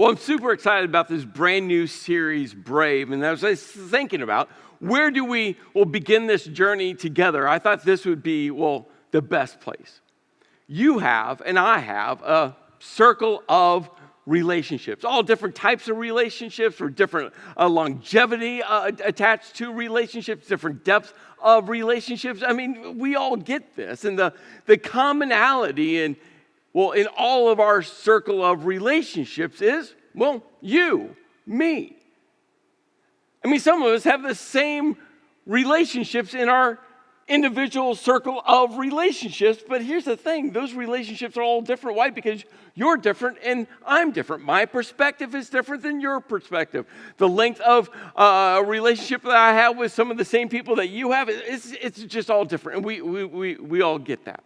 Well, I'm super excited about this brand new series, Brave. And as I was thinking about, where do we begin this journey together? I thought this would be, the best place. You have, and I have, a circle of relationships. All different types of relationships, or different longevity attached to relationships, different depths of relationships. I mean, we all get this. And the commonality in all of our circle of relationships is, you, me. I mean, some of us have the same relationships in our individual circle of relationships, but here's the thing, those relationships are all different. Why? Because you're different and I'm different. My perspective is different than your perspective. The length of a relationship that I have with some of the same people that you have, it's just all different, and we all get that.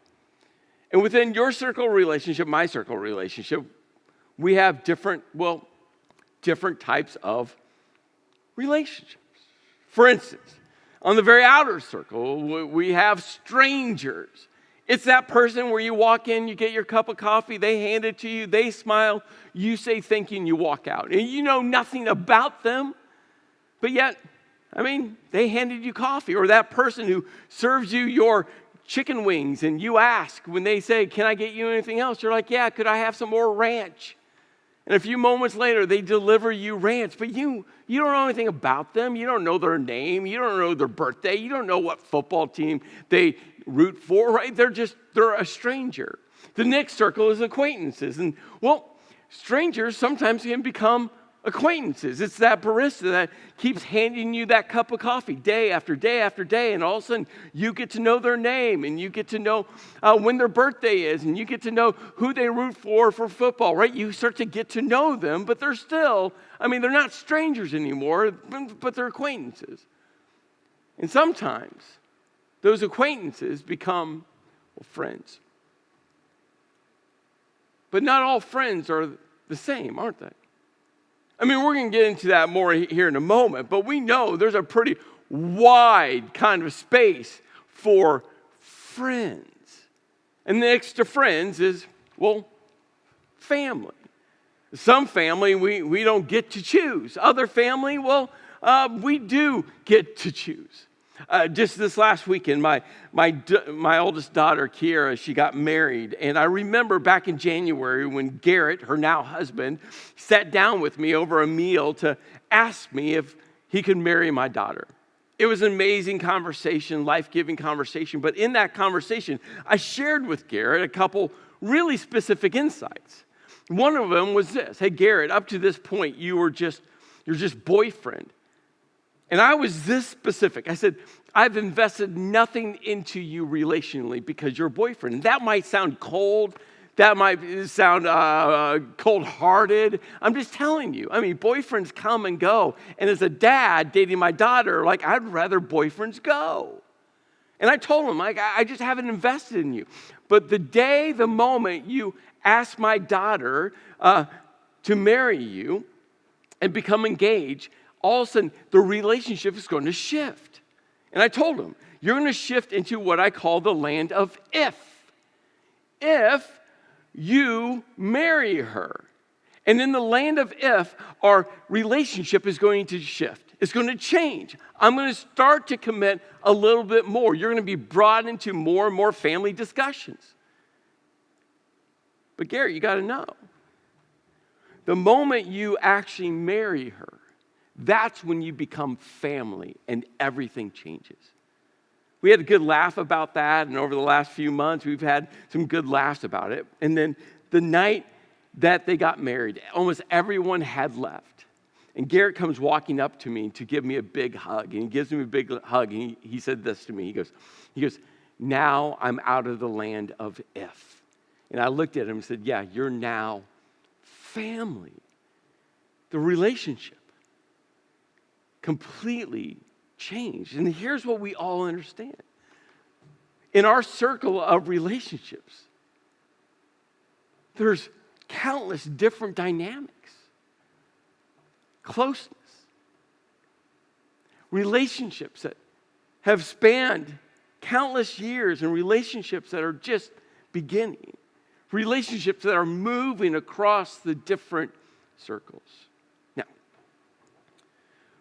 And within your circle relationship, my circle relationship, we have different types of relationships. For instance, on the very outer circle, we have strangers. It's that person where you walk in, you get your cup of coffee, they hand it to you, they smile, you say thank you, and you walk out. And you know nothing about them, but yet, they handed you coffee. Or that person who serves you your chicken wings, and you ask when they say, can I get you anything else? You're like, yeah, could I have some more ranch? And a few moments later, they deliver you ranch, but you don't know anything about them. You don't know their name. You don't know their birthday. You don't know what football team they root for, right? They're a stranger. The next circle is acquaintances. And, strangers sometimes can become acquaintances. It's that barista that keeps handing you that cup of coffee day after day after day, and all of a sudden you get to know their name, and you get to know when their birthday is, and you get to know who they root for football, right? You start to get to know them, but they're still, they're not strangers anymore, but they're acquaintances. And sometimes those acquaintances become friends. But not all friends are the same, aren't they? We're going to get into that more here in a moment, but we know there's a pretty wide kind of space for friends. And next to friends is, family. Some family, we don't get to choose. Other family, we do get to choose. Just this last weekend, my oldest daughter, Kiera, she got married. And I remember back in January when Garrett, her now husband, sat down with me over a meal to ask me if he could marry my daughter. It was an amazing conversation, life-giving conversation. But in that conversation, I shared with Garrett a couple really specific insights. One of them was this: hey, Garrett, up to this point, you're just boyfriend. And I was this specific. I said, I've invested nothing into you relationally because you're a boyfriend. And that might sound cold. That might sound cold-hearted. I'm just telling you. Boyfriends come and go. And as a dad dating my daughter, I'd rather boyfriends go. And I told him, I just haven't invested in you. But the moment you ask my daughter to marry you and become engaged, all of a sudden, the relationship is going to shift. And I told him, you're going to shift into what I call the land of if. If you marry her. And in the land of if, our relationship is going to shift. It's going to change. I'm going to start to commit a little bit more. You're going to be brought into more and more family discussions. But Gary, you got to know, the moment you actually marry her, that's when you become family and everything changes. We had a good laugh about that, and over the last few months, we've had some good laughs about it. And then the night that they got married, almost everyone had left. And Garrett comes walking up to me to give me a big hug, and he gives me a big hug, and he said this to me. He goes, now I'm out of the land of if. And I looked at him and said, yeah, you're now family. The relationship completely changed. And here's what we all understand. In our circle of relationships, there's countless different dynamics. Closeness. Relationships that have spanned countless years, and relationships that are just beginning. Relationships that are moving across the different circles. Now,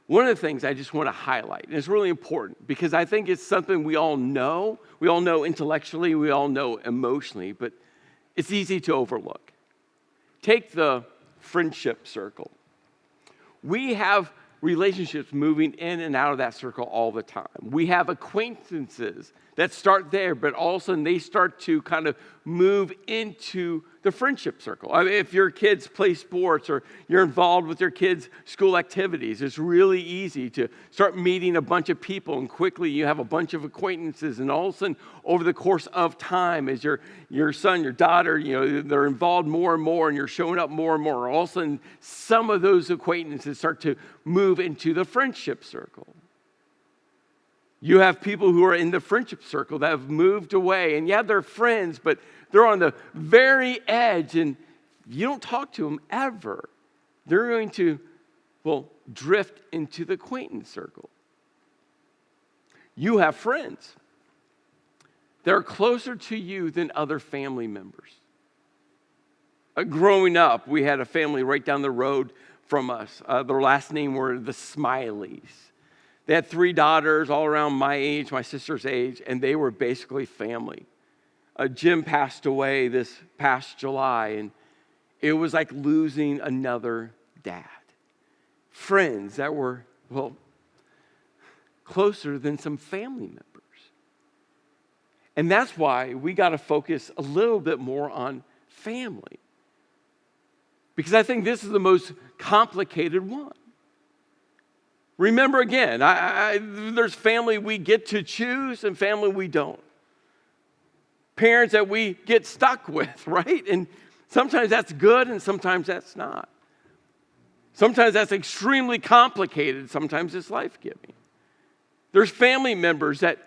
one of the things I just want to highlight, and it's really important because I think it's something we all know intellectually, we all know emotionally, but it's easy to overlook. Take the friendship circle. We have relationships moving in and out of that circle all the time. We have acquaintances that start there, but all of a sudden they start to kind of move into the friendship circle. I mean, if your kids play sports or you're involved with your kids' school activities, it's really easy to start meeting a bunch of people, and quickly you have a bunch of acquaintances, and all of a sudden over the course of time, as your son, your daughter, they're involved more and more, and you're showing up more and more, all of a sudden some of those acquaintances start to move into the friendship circle. You have people who are in the friendship circle that have moved away, and yeah, they're friends, but they're on the very edge, and you don't talk to them ever. They're going to, drift into the acquaintance circle. You have friends that are closer to you than other family members. Growing up, we had a family right down the road from us. Their last name were the Smileys. They had 3 daughters all around my age, my sister's age, and they were basically family. Jim passed away this past July, and it was like losing another dad. Friends that were, closer than some family members. And that's why we got to focus a little bit more on family. Because I think this is the most complicated one. Remember again, there's family we get to choose and family we don't. Parents that we get stuck with, right? And sometimes that's good and sometimes that's not. Sometimes that's extremely complicated. Sometimes it's life-giving. There's family members that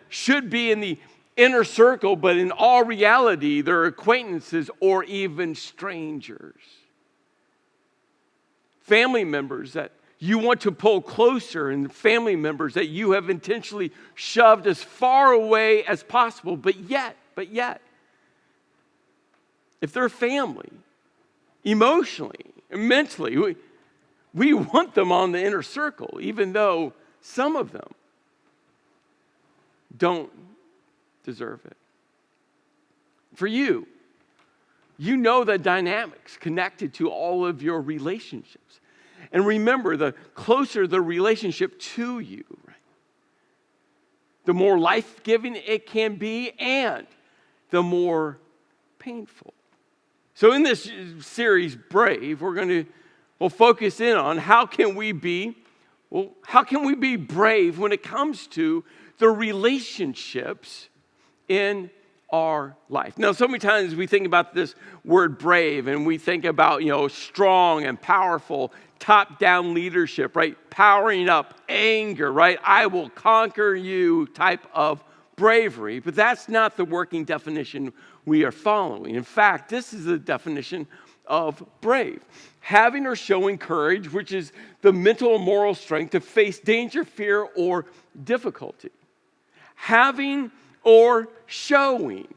should be in the inner circle, but in all reality, they're acquaintances or even strangers. Family members that you want to pull closer, and family members that you have intentionally shoved as far away as possible, but yet, if they're family, emotionally, and mentally, we want them on the inner circle, even though some of them don't deserve it. For you, you know the dynamics connected to all of your relationships. And remember, the closer the relationship to you, right, the more life-giving it can be and the more painful. So in this series, Brave, we're going to focus in on how can we be brave when it comes to the relationships in our life. Now, so many times we think about this word brave and we think about, strong and powerful top-down leadership, right? Powering up anger, right? I will conquer you type of bravery. But that's not the working definition we are following. In fact, this is the definition of brave. Having or showing courage, which is the mental or moral strength to face danger, fear, or difficulty. Having or showing.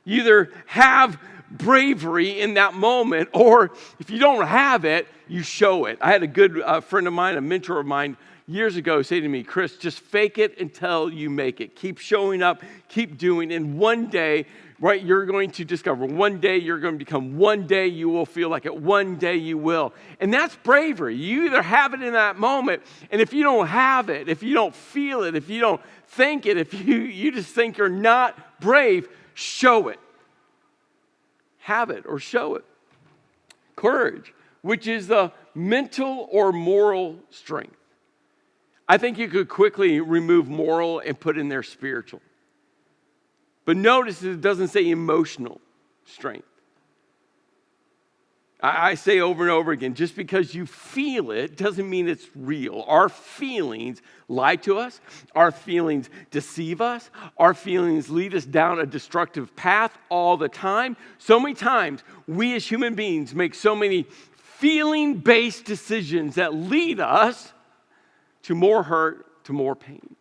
You either have bravery in that moment, or if you don't have it, you show it. I had a good friend of mine, a mentor of mine, years ago say to me, Chris, just fake it until you make it. Keep showing up, keep doing, and one day, right, you're going to discover. One day you're going to become. One day you will feel like it. One day you will. And that's bravery. You either have it in that moment, and if you don't have it, if you don't feel it, if you don't think it, if you just think you're not brave, show it. Have it or show it. Courage, which is the mental or moral strength. I think you could quickly remove moral and put in there spiritual. But notice it doesn't say emotional strength. I say over and over again, just because you feel it doesn't mean it's real. Our feelings lie to us. Our feelings deceive us. Our feelings lead us down a destructive path all the time. So many times, we as human beings make so many feeling-based decisions that lead us to more hurt, to more pain.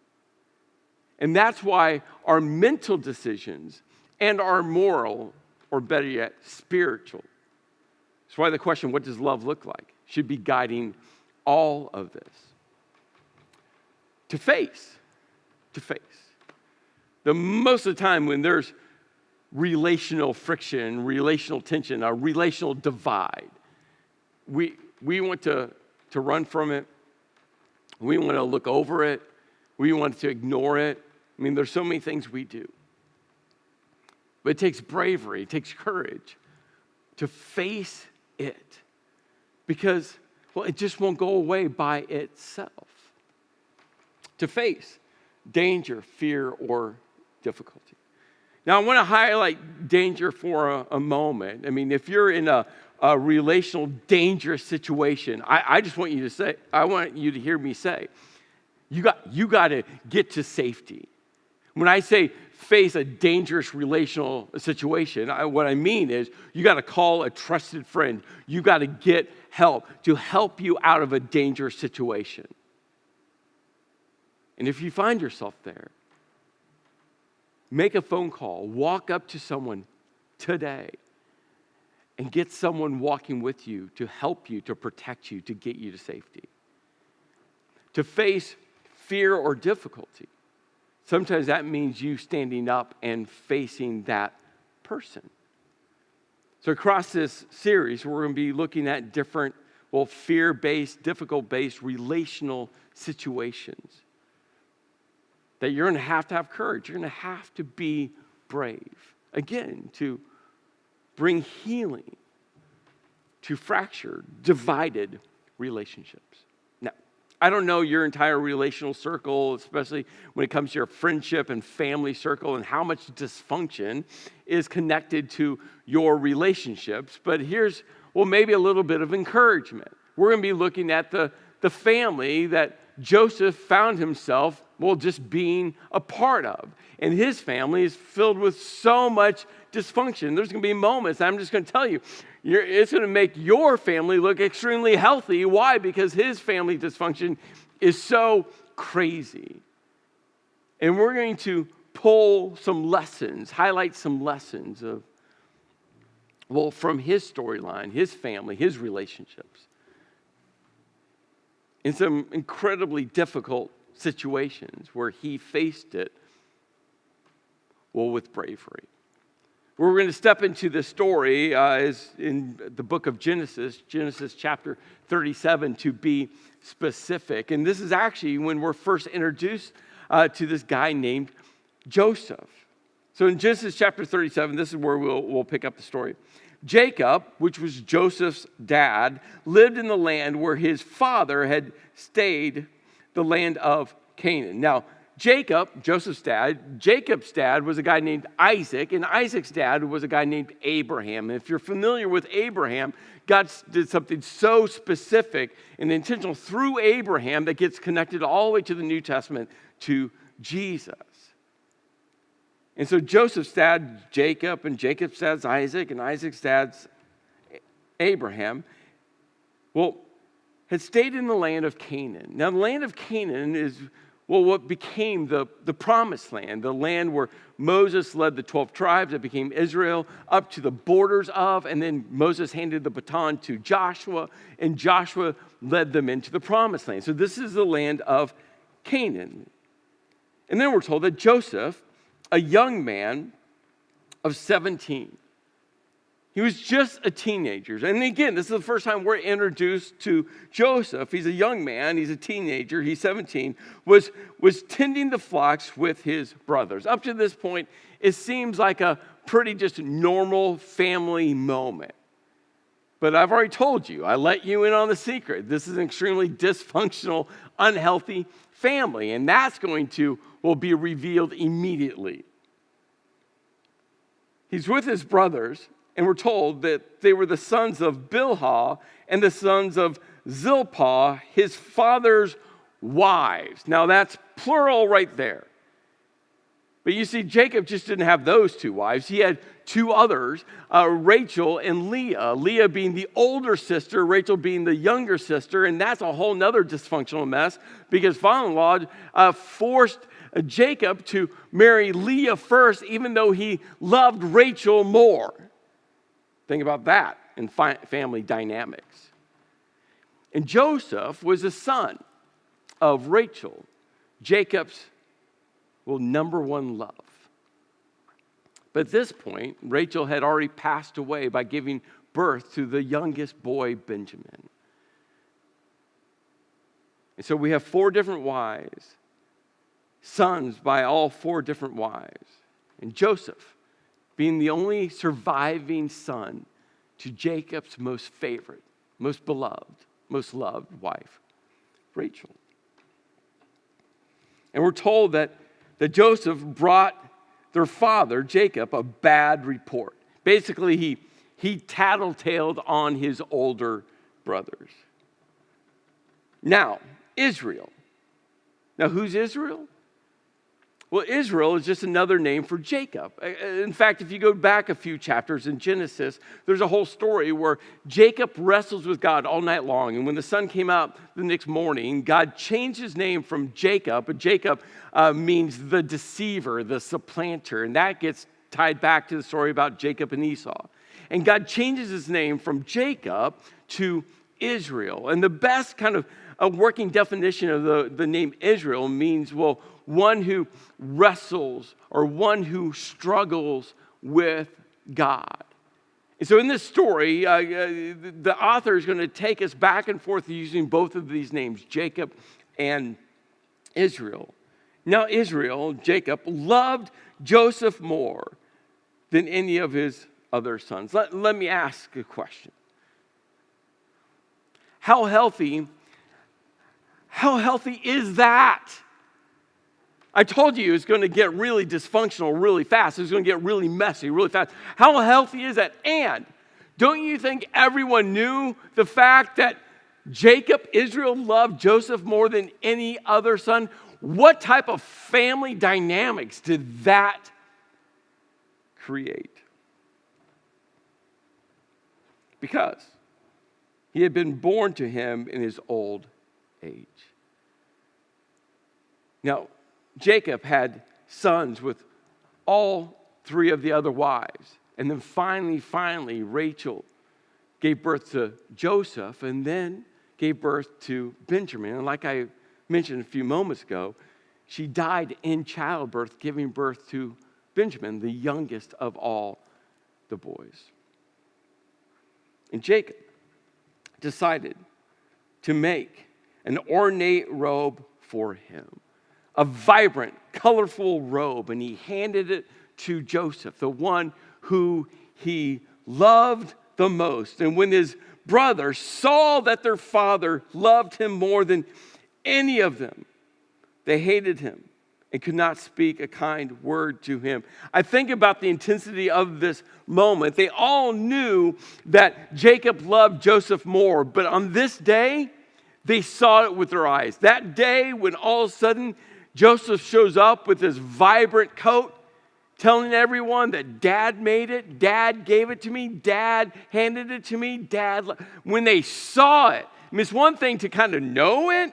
And that's why our mental decisions and our moral, or better yet, spiritual That's why the question, what does love look like, should be guiding all of this. To face. Most of the time when there's relational friction, relational tension, a relational divide, we want to run from it. We want to look over it. We want to ignore it. I mean, there's so many things we do. But it takes bravery, it takes courage to face it because, well, it just won't go away by itself. To face danger, fear, or difficulty. Now, I want to highlight danger for a moment. I mean, if you're in a relational dangerous situation, I just want you to say, I want you to hear me say, you got to get to safety. When I say face a dangerous relational situation, what I mean is you got to call a trusted friend. You got to get help to help you out of a dangerous situation. And if you find yourself there, make a phone call, walk up to someone today, and get someone walking with you to help you, to protect you, to get you to safety. To face fear or difficulty, sometimes that means you standing up and facing that person. So across this series, we're going to be looking at different, fear-based, difficult-based relational situations that you're going to have courage. You're going to have to be brave. Again, to bring healing to fractured, divided relationships. Now, I don't know your entire relational circle, especially when it comes to your friendship and family circle and how much dysfunction is connected to your relationships, but here's, maybe a little bit of encouragement. We're going to be looking at the family that Joseph found himself, just being a part of. And his family is filled with so much dysfunction. There's going to be moments, I'm just going to tell you, it's going to make your family look extremely healthy. Why? Because his family dysfunction is so crazy. And we're going to pull some lessons, highlight some lessons of, from his storyline, his family, his relationships. In some incredibly difficult situations where he faced it, with bravery. We're going to step into the story is in the book of Genesis chapter 37 to be specific. And this is actually when we're first introduced to this guy named Joseph. So in Genesis chapter 37, this is where we'll pick up the story. Jacob, which was Joseph's dad, lived in the land where his father had stayed, the land of Canaan. Now, Jacob's dad was a guy named Isaac, and Isaac's dad was a guy named Abraham. And if you're familiar with Abraham, God did something so specific and intentional through Abraham that gets connected all the way to the New Testament to Jesus. And so Joseph's dad, Jacob, and Jacob's dad's Isaac, and Isaac's dad's Abraham, had stayed in the land of Canaan. Now, the land of Canaan is, what became the promised land, the land where Moses led the 12 tribes that became Israel up to the borders of, and then Moses handed the baton to Joshua, and Joshua led them into the promised land. So this is the land of Canaan. And then we're told that Joseph, a young man of 17. He was just a teenager. And again, this is the first time we're introduced to Joseph. He's a young man. He's a teenager. He's 17. Was tending the flocks with his brothers. Up to this point, it seems like a pretty just normal family moment. But I've already told you, I let you in on the secret. This is an extremely dysfunctional, unhealthy family. And that's going to be revealed immediately. He's with his brothers, and we're told that they were the sons of Bilhah and the sons of Zilpah, his father's wives. Now that's plural right there. But you see, Jacob just didn't have those two wives. He had two others, Rachel and Leah. Leah being the older sister, Rachel being the younger sister, and that's a whole nother dysfunctional mess because father-in-law forced Jacob to marry Leah first, even though he loved Rachel more. Think about that. in family dynamics. And Joseph was a son of Rachel, Jacob's, number one love. But at this point, Rachel had already passed away by giving birth to the youngest boy, Benjamin. And so we have 4 different wives, sons by all 4 different wives. And Joseph being the only surviving son to Jacob's most favorite, most beloved, most loved wife, Rachel. And we're told that Joseph brought their father, Jacob, a bad report. Basically, he tattletaled on his older brothers. Now, Israel. Now, who's Israel? Well, Israel is just another name for Jacob. In fact, if you go back a few chapters in Genesis, there's a whole story where Jacob wrestles with God all night long. And when the sun came out the next morning, God changed his name from Jacob. Jacob means the deceiver, the supplanter. And that gets tied back to the story about Jacob and Esau. And God changes his name from Jacob to Israel. And the best kind of a working definition of the name Israel means, one who wrestles or one who struggles with God. And so in this story, the author is going to take us back and forth using both of these names, Jacob and Israel. Now Israel, Jacob, loved Joseph more than any of his other sons. Let me ask a question. How healthy is that? I told you it's going to get really dysfunctional really fast. It's going to get really messy really fast. How healthy is that? And don't you think everyone knew the fact that Jacob, Israel, loved Joseph more than any other son? What type of family dynamics did that create? Because he had been born to him in his old age. Now, Jacob had sons with all 3 of the other wives. And then finally, Rachel gave birth to Joseph and then gave birth to Benjamin. And like I mentioned a few moments ago, she died in childbirth, giving birth to Benjamin, the youngest of all the boys. And Jacob decided to make an ornate robe for him. A vibrant, colorful robe, and he handed it to Joseph, the one who he loved the most. And when his brothers saw that their father loved him more than any of them, they hated him and could not speak a kind word to him. I think about the intensity of this moment. They all knew that Jacob loved Joseph more, but on this day, they saw it with their eyes. That day when all of a sudden Joseph shows up with his vibrant coat, telling everyone that Dad made it, Dad gave it to me, Dad handed it to me, when they saw it, it's one thing to kind of know it,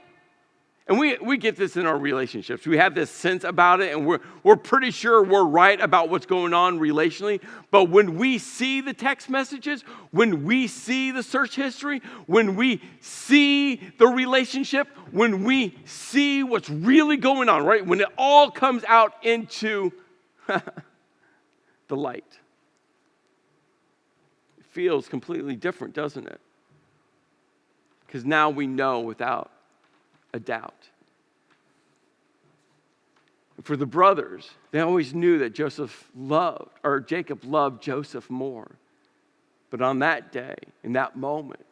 and we get this in our relationships. We have this sense about it, and we're pretty sure we're right about what's going on relationally. But when we see the text messages, when we see the search history, when we see the relationship, when we see what's really going on, right? When it all comes out into the light, it feels completely different, doesn't it? Because now we know without a doubt. For the brothers, they always knew that Jacob loved Joseph more. But on that day, in that moment,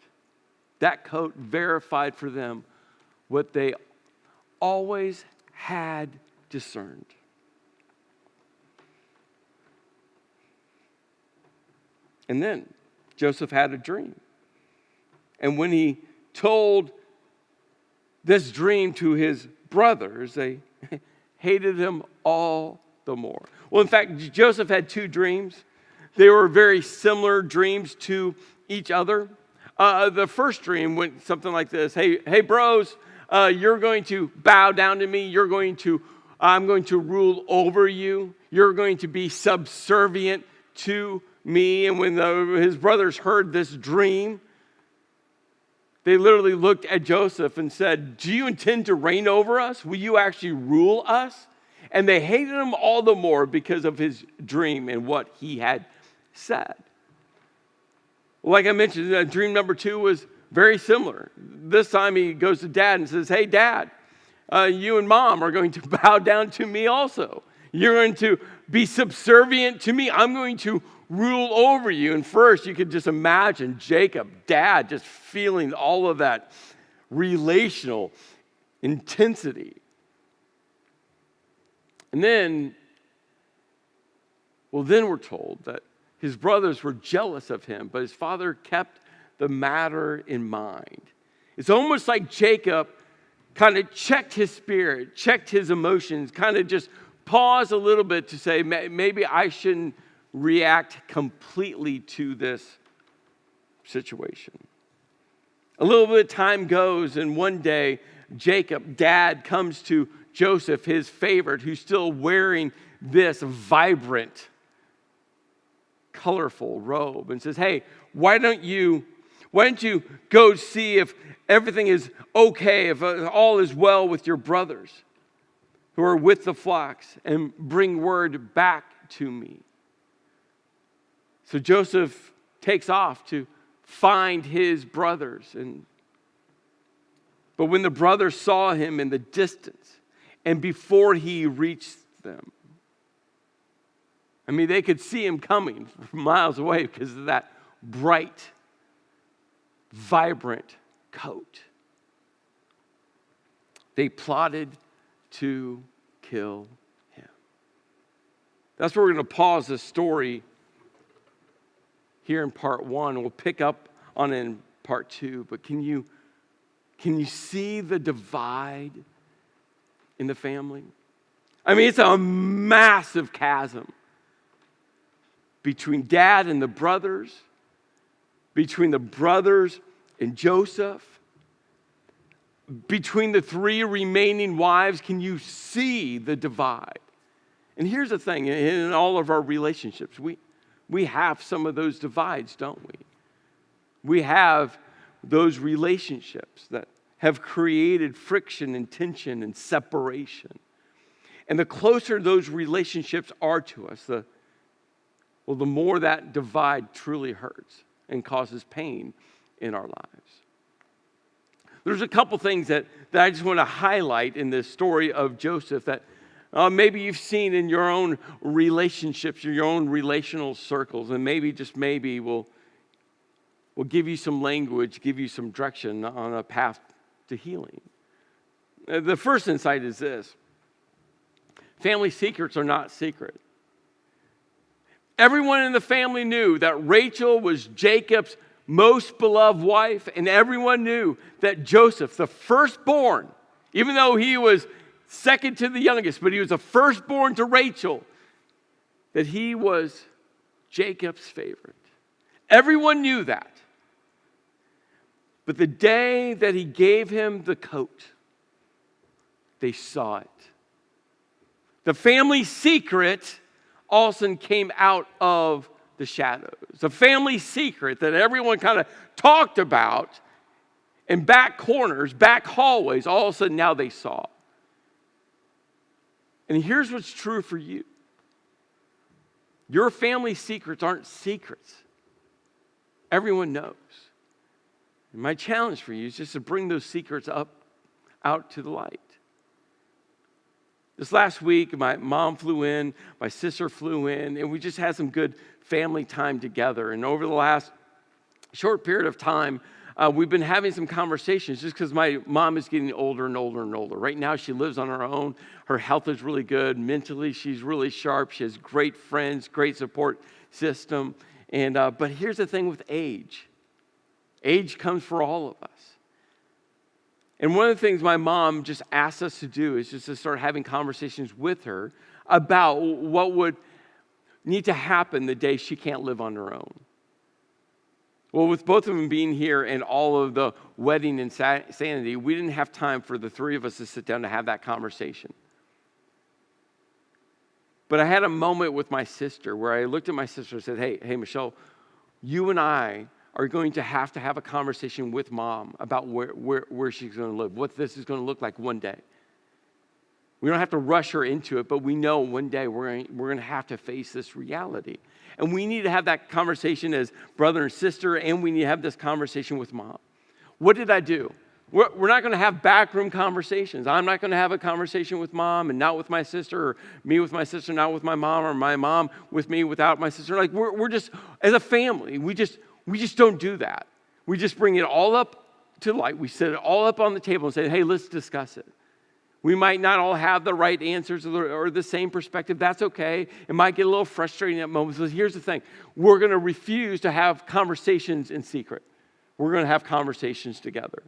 that coat verified for them what they always had discerned. And then Joseph had a dream. And when he told this dream to his brothers, they hated him all the more. Well, in fact, Joseph had 2 dreams. They were very similar dreams to each other. The first dream went something like this. Hey, bros, you're going to bow down to me. I'm going to rule over you. You're going to be subservient to me. And when his brothers heard this dream, they literally looked at Joseph and said, do you intend to reign over us? Will you actually rule us? And they hated him all the more because of his dream and what he had said. Like I mentioned, dream number 2 was very similar. This time he goes to dad and says, hey, dad, you and mom are going to bow down to me also. You're going to be subservient to me. I'm going to rule over you. And first, you could just imagine Jacob, dad, just feeling all of that relational intensity. And then we're told that his brothers were jealous of him, but his father kept the matter in mind. It's almost like Jacob kind of checked his spirit, checked his emotions, kind of just paused a little bit to say, maybe I shouldn't react completely to this situation. A little bit of time goes, and one day, Jacob, dad, comes to Joseph, his favorite, who's still wearing this vibrant, colorful robe, and says, hey, why don't you go see if everything is okay, if all is well with your brothers who are with the flocks, and bring word back to me. So Joseph takes off to find his brothers. But when the brothers saw him in the distance, and before he reached them, I mean, they could see him coming from miles away because of that bright, vibrant coat. They plotted to kill him. That's where we're going to pause this story here in part 1. We'll pick up on it in part 2. But can you see the divide in the family? I mean, it's a massive chasm between dad and the brothers, between the brothers and Joseph, between the 3 remaining wives. Can you see the divide? And here's the thing, in all of our relationships, we have some of those divides, don't we? We have those relationships that have created friction and tension and separation. And the closer those relationships are to us, the more that divide truly hurts and causes pain in our lives. There's a couple things that I just want to highlight in this story of Joseph that maybe you've seen in your own relationships or your own relational circles, and maybe will give you some language, give you some direction on a path to healing. The first insight is this: family secrets are not secret. Everyone in the family knew that Rachel was Jacob's most beloved wife, and everyone knew that Joseph, the firstborn, even though he was second to the youngest, but he was the firstborn to Rachel, that he was Jacob's favorite. Everyone knew that. But the day that he gave him the coat, they saw it. The family secret all of a sudden came out of the shadows. The family secret that everyone kind of talked about in back corners, back hallways, all of a sudden now they saw. And here's what's true for you. Your family secrets aren't secrets. Everyone knows. And my challenge for you is just to bring those secrets out to the light. This last week, my mom flew in, my sister flew in, and we just had some good family time together. And over the last short period of time, we've been having some conversations just because my mom is getting older and older and older. Right now, she lives on her own. Her health is really good. Mentally, she's really sharp. She has great friends, great support system. And but here's the thing with age. Age comes for all of us. And one of the things my mom just asked us to do is just to start having conversations with her about what would need to happen the day she can't live on her own. Well, with both of them being here and all of the wedding insanity, we didn't have time for the 3 of us to sit down to have that conversation. But I had a moment with my sister where I looked at my sister and said, hey, Michelle, you and I are going to have a conversation with Mom about where she's going to live, what this is going to look like one day. We don't have to rush her into it, but we know one day we're going to have to face this reality. And we need to have that conversation as brother and sister, and we need to have this conversation with Mom. What did I do? We're not going to have backroom conversations. I'm not going to have a conversation with Mom and not with my sister, or me with my sister, not with my mom, or my mom with me without my sister. Like we're just, as a family, we just don't do that. We just bring it all up to light. We set it all up on the table and say, hey, let's discuss it. We might not all have the right answers or the same perspective. That's okay. It might get a little frustrating at moments. But here's the thing. We're going to refuse to have conversations in secret. We're going to have conversations together.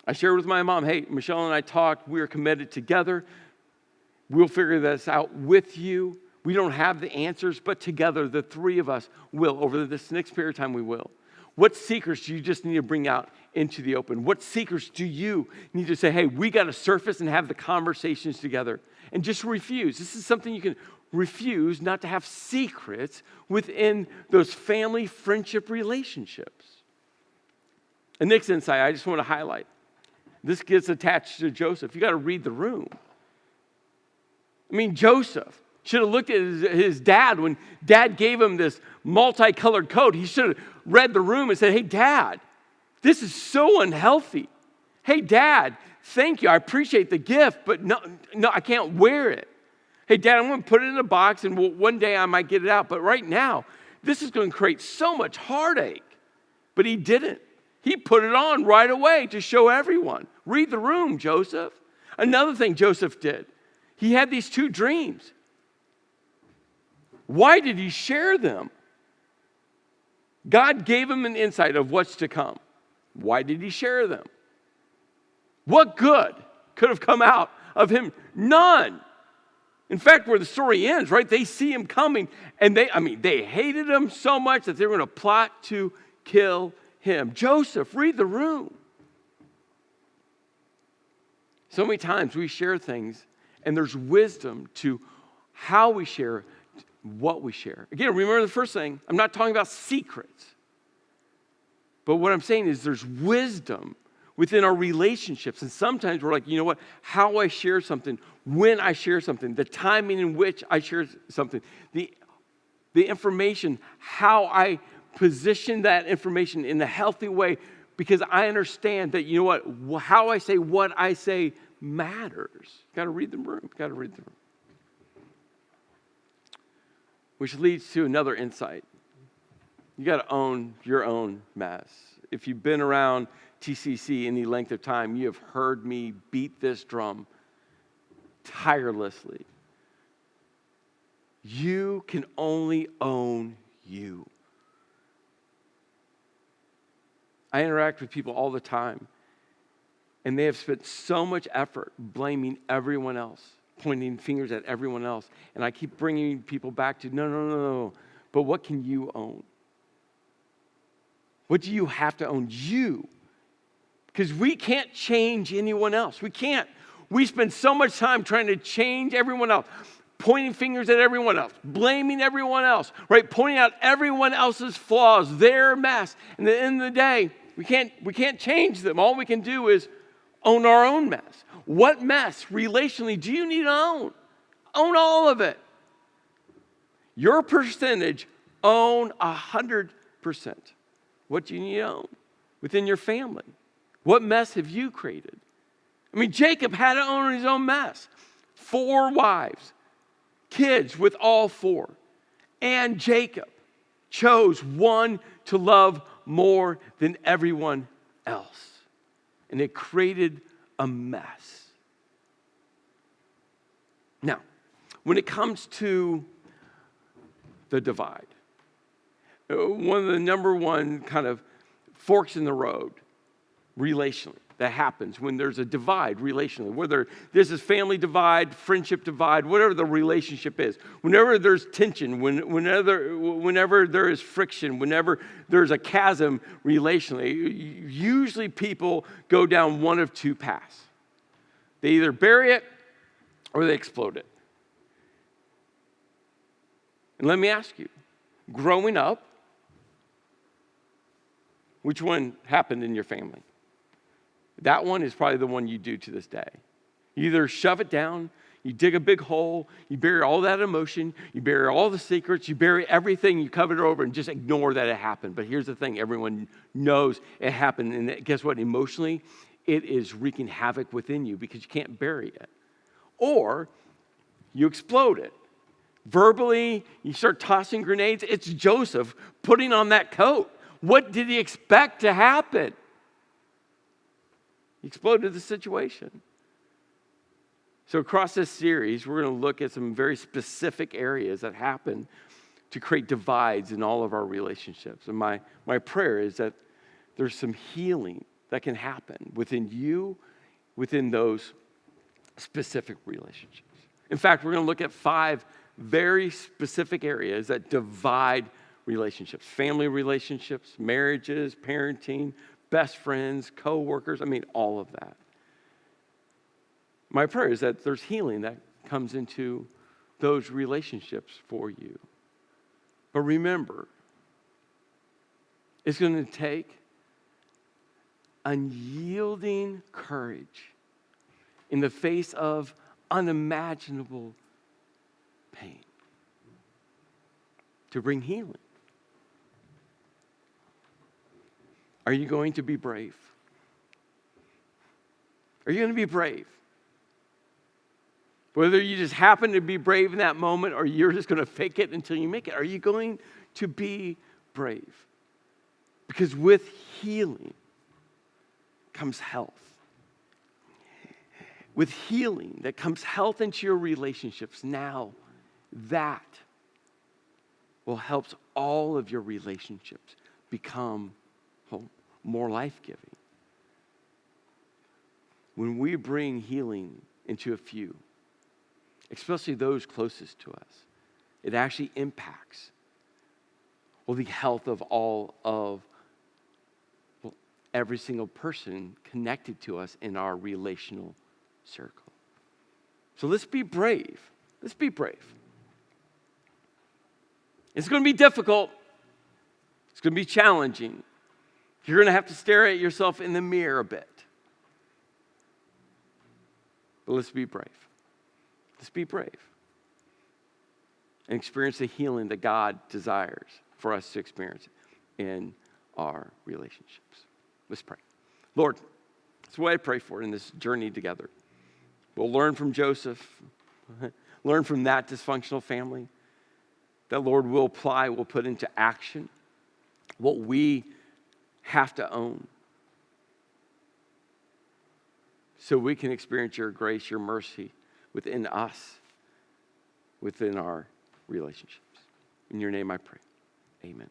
I shared with my mom, hey, Michelle and I talked. We're committed together. We'll figure this out with you. We don't have the answers, but together, the three of us will. Over this next period of time, we will. What secrets do you just need to bring out into the open? What secrets do you need to say, hey, we got to surface and have the conversations together? And just refuse. This is something you can refuse, not to have secrets within those family friendship relationships. And next insight, I just want to highlight. This gets attached to Joseph. You got to read the room. I mean, Joseph should have looked at his dad when Dad gave him this multicolored coat. He should have read the room and said, hey, Dad, this is so unhealthy. Hey, Dad, thank you. I appreciate the gift, but no, I can't wear it. Hey, Dad, I'm going to put it in a box, and one day I might get it out. But right now, this is going to create so much heartache. But he didn't. He put it on right away to show everyone. Read the room, Joseph. Another thing Joseph did, he had these two dreams. Why did he share them? God gave him an insight of what's to come. Why did he share them? What good could have come out of him? None. In fact, where the story ends, right, they see him coming, and they hated him so much that they were going to plot to kill him. Joseph, read the room. So many times we share things, and there's wisdom to how we share, what we share. Again, remember the first thing, I'm not talking about secrets. But what I'm saying is there's wisdom within our relationships. And sometimes we're like, you know what, how I share something, when I share something, the timing in which I share something, the information, how I position that information in a healthy way, because I understand that, you know what, how I say what I say matters. Got to read the room. Got to read the room. Which leads to another insight. You got to own your own mess. If you've been around TCC any length of time, you have heard me beat this drum tirelessly. You can only own you. I interact with people all the time, and they have spent so much effort blaming everyone else, pointing fingers at everyone else. And I keep bringing people back to, no. But what can you own? What do you have to own? You. Because we can't change anyone else. We can't. We spend so much time trying to change everyone else, pointing fingers at everyone else, blaming everyone else, right? Pointing out everyone else's flaws, their mess. And at the end of the day, we can't change them. All we can do is own our own mess. What mess relationally do you need to own? Own all of it. Your percentage, own 100%. What do you need to own within your family? What mess have you created? I mean, Jacob had to own his own mess. 4 wives, kids with all 4. And Jacob chose one to love more than everyone else. And it created a mess. Now, when it comes to the divide, one of the number one kind of forks in the road relationally that happens when there's a divide relationally, whether this is family divide, friendship divide, whatever the relationship is, whenever there's tension, whenever there is friction, whenever there's a chasm relationally, usually people go down one of 2 paths. They either bury it or they explode it. And let me ask you, growing up, which one happened in your family? That one is probably the one you do to this day. You either shove it down, you dig a big hole, you bury all that emotion, you bury all the secrets, you bury everything, you cover it over and just ignore that it happened. But here's the thing, everyone knows it happened. And guess what? Emotionally, it is wreaking havoc within you because you can't bury it. Or you explode it. Verbally, you start tossing grenades. It's Joseph putting on that coat. What did he expect to happen? He exploded the situation. So across this series, we're going to look at some very specific areas that happen to create divides in all of our relationships. And my prayer is that there's some healing that can happen within you, within those specific relationships. In fact, we're going to look at 5 very specific areas that divide relationships. Family relationships, marriages, parenting, best friends, co-workers, all of that. My prayer is that there's healing that comes into those relationships for you. But remember, it's going to take unyielding courage in the face of unimaginable pain to bring healing. Are you going to be brave? Are you going to be brave? Whether you just happen to be brave in that moment or you're just going to fake it until you make it, are you going to be brave? Because with healing comes health. With healing that comes health into your relationships. Now, that will help all of your relationships become more life-giving. When we bring healing into a few, especially those closest to us, it actually impacts the health of all of every single person connected to us in our relational circle. So let's be brave. Let's be brave. It's going to be difficult. It's going to be challenging. You're going to have to stare at yourself in the mirror a bit. But let's be brave. Let's be brave. And experience the healing that God desires for us to experience in our relationships. Let's pray. Lord, that's what I pray for in this journey together. We'll learn from Joseph, learn from that dysfunctional family, that, Lord, we'll apply, we'll put into action what we have to own so we can experience your grace, your mercy within us, within our relationships. In your name I pray. Amen.